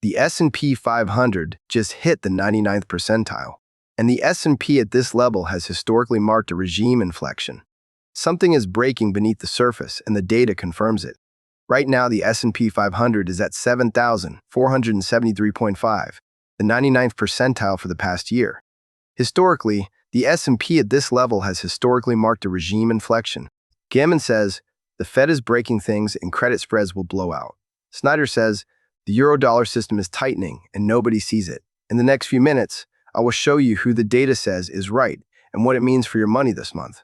The S&P 500 just hit the 99th percentile, and the S&P at this level has historically marked a regime inflection. Something is breaking beneath the surface, and the data confirms it. Right now, the S&P 500 is at 7,473.5, the 99th percentile for the past year. Historically, the S&P at this level has historically marked a regime inflection. Gammon says, the Fed is breaking things and credit spreads will blow out. Snider says, the euro-dollar system is tightening and nobody sees it. In the next few minutes, I will show you who the data says is right and what it means for your money this month.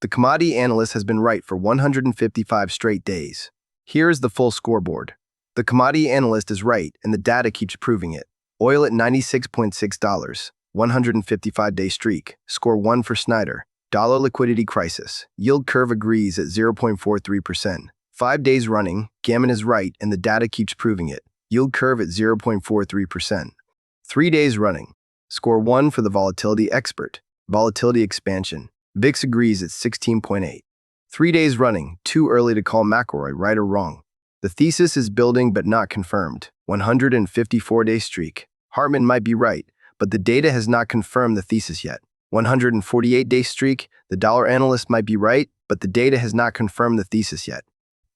The commodity analyst has been right for 155 straight days. Here is the full scoreboard. The commodity analyst is right, and the data keeps proving it. Oil at $96.6, 155-day streak, score 1 for Snider. Dollar liquidity crisis, yield curve agrees at 0.43%. 5 days running, Gammon is right, and the data keeps proving it. Yield curve at 0.43%. 3 days running, score 1 for the volatility expert. Volatility expansion, VIX agrees at 16.8. 3 days running, too early to call McElroy right or wrong. The thesis is building but not confirmed. 154-day streak. Hartman might be right, but the data has not confirmed the thesis yet. 148-day streak. The dollar analyst might be right, but the data has not confirmed the thesis yet.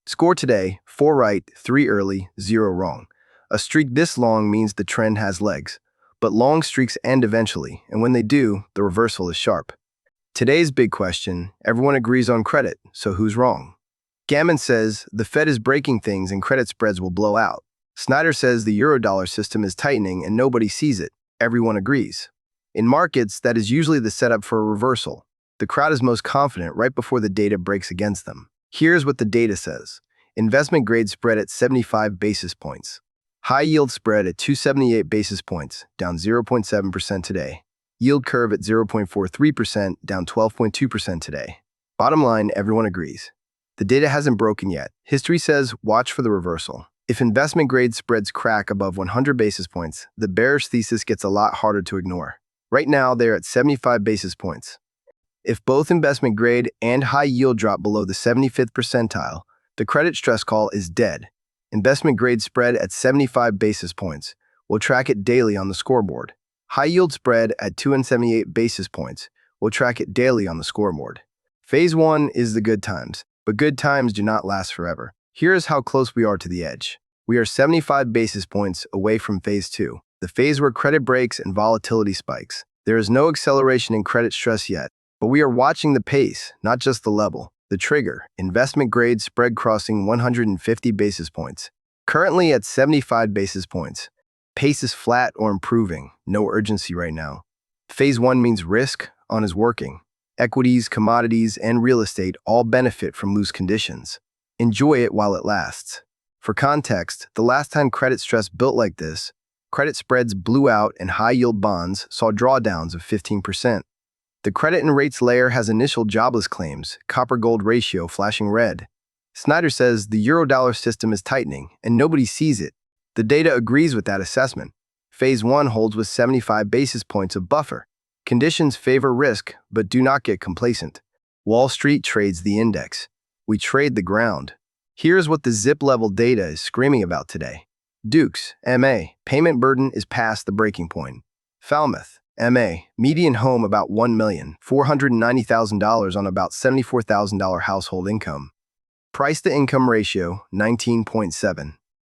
Score today, 4 right, 3 early, 0 wrong. A streak this long means the trend has legs. But long streaks end eventually, and when they do, the reversal is sharp. Today's big question, everyone agrees on credit, so who's wrong? Gammon says the Fed is breaking things and credit spreads will blow out. Snider says the euro-dollar system is tightening and nobody sees it. Everyone agrees. In markets, that is usually the setup for a reversal. The crowd is most confident right before the data breaks against them. Here's what the data says. Investment grade spread at 75 basis points. High yield spread at 278 basis points, down 0.7% today. Yield curve at 0.43%, down 12.2% today. Bottom line, everyone agrees. The data hasn't broken yet. History says watch for the reversal. If investment grade spreads crack above 100 basis points, the bearish thesis gets a lot harder to ignore. Right now, they're at 75 basis points. If both investment grade and high yield drop below the 75th percentile, the credit stress call is dead. Investment grade spread at 75 basis points. We'll track it daily on the scoreboard. High yield spread at 278 basis points. We'll track it daily on the scoreboard. Phase 1 is the good times. But good times do not last forever. Here is how close we are to the edge. We are 75 basis points away from Phase 2, the phase where credit breaks and volatility spikes. There is no acceleration in credit stress yet, but we are watching the pace, not just the level. The trigger, investment grade spread crossing 150 basis points. Currently at 75 basis points. Pace is flat or improving, no urgency right now. Phase 1 means risk on is working. Equities, commodities, and real estate all benefit from loose conditions. Enjoy it while it lasts. For context, the last time credit stress built like this, credit spreads blew out and high-yield bonds saw drawdowns of 15%. The credit and rates layer has initial jobless claims, copper-gold ratio flashing red. Snider says the euro-dollar system is tightening and nobody sees it. The data agrees with that assessment. Phase 1 holds with 75 basis points of buffer. Conditions favor risk, but do not get complacent. Wall Street trades the index. We trade the ground. Here's what the zip-level data is screaming about today. Dukes, MA, payment burden is past the breaking point. Falmouth, MA, median home about $1,490,000 on about $74,000 household income. Price-to-income ratio, 19.7.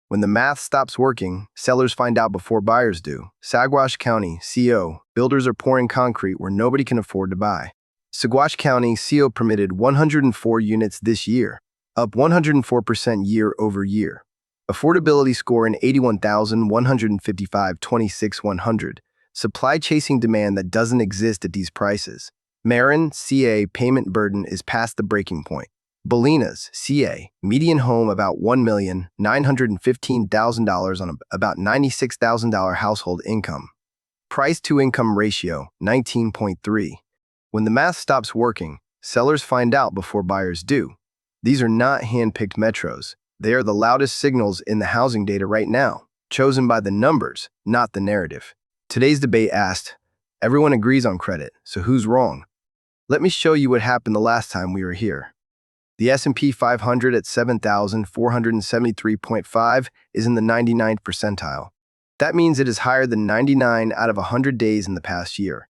When the math stops working, sellers find out before buyers do. Saguache County, CO, builders are pouring concrete where nobody can afford to buy. Saguache County, CO permitted 104 units this year, up 104% year over year. Affordability score in 81,155, 26,100. Supply chasing demand that doesn't exist at these prices. Marin, CA, payment burden is past the breaking point. Bolinas, CA, median home about $1,915,000 on about $96,000 household income. Price-to-income ratio, 19.3. When the math stops working, sellers find out before buyers do. These are not hand-picked metros. They are the loudest signals in the housing data right now, chosen by the numbers, not the narrative. Today's debate asked, Everyone agrees on credit, so who's wrong? Let me show you what happened the last time we were here. The S&P 500 at 7,473.5 is in the 99th percentile. That means it is higher than 99 out of 100 days in the past year.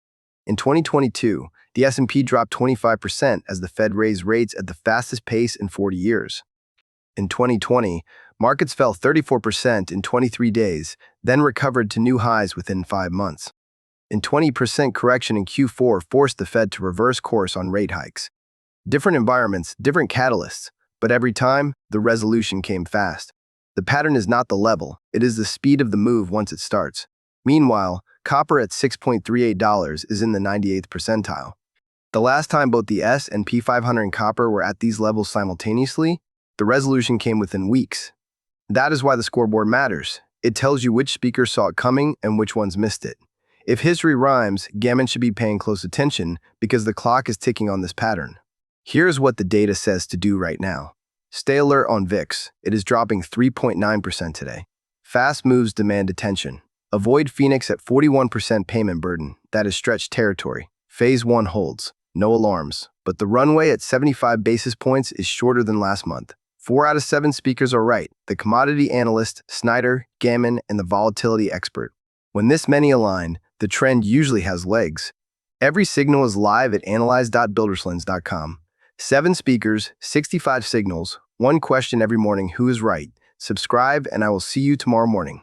In 2022, the S&P dropped 25% as the Fed raised rates at the fastest pace in 40 years. In 2020, markets fell 34% in 23 days, then recovered to new highs within 5 months. A 20% correction in Q4 forced the Fed to reverse course on rate hikes. Different environments, different catalysts, but every time, the resolution came fast. The pattern is not the level, it is the speed of the move once it starts. Meanwhile, copper at $6.38 is in the 98th percentile. The last time both the S&P 500 and copper were at these levels simultaneously, the resolution came within weeks. That is why the scoreboard matters. It tells you which speakers saw it coming and which ones missed it. If history rhymes, Gammon should be paying close attention because the clock is ticking on this pattern. Here's what the data says to do right now. Stay alert on VIX. It is dropping 3.9% today. Fast moves demand attention. Avoid Phoenix at 41% payment burden. That is stretched territory. Phase 1 holds. No alarms. But the runway at 75 basis points is shorter than last month. 4 out of 7 speakers are right. The commodity analyst, Snider, Gammon, and the volatility expert. When this many align, the trend usually has legs. Every signal is live at analyze.builderslens.com. 7 speakers, 65 signals, 1 question every morning. Who is right? Subscribe, and I will see you tomorrow morning.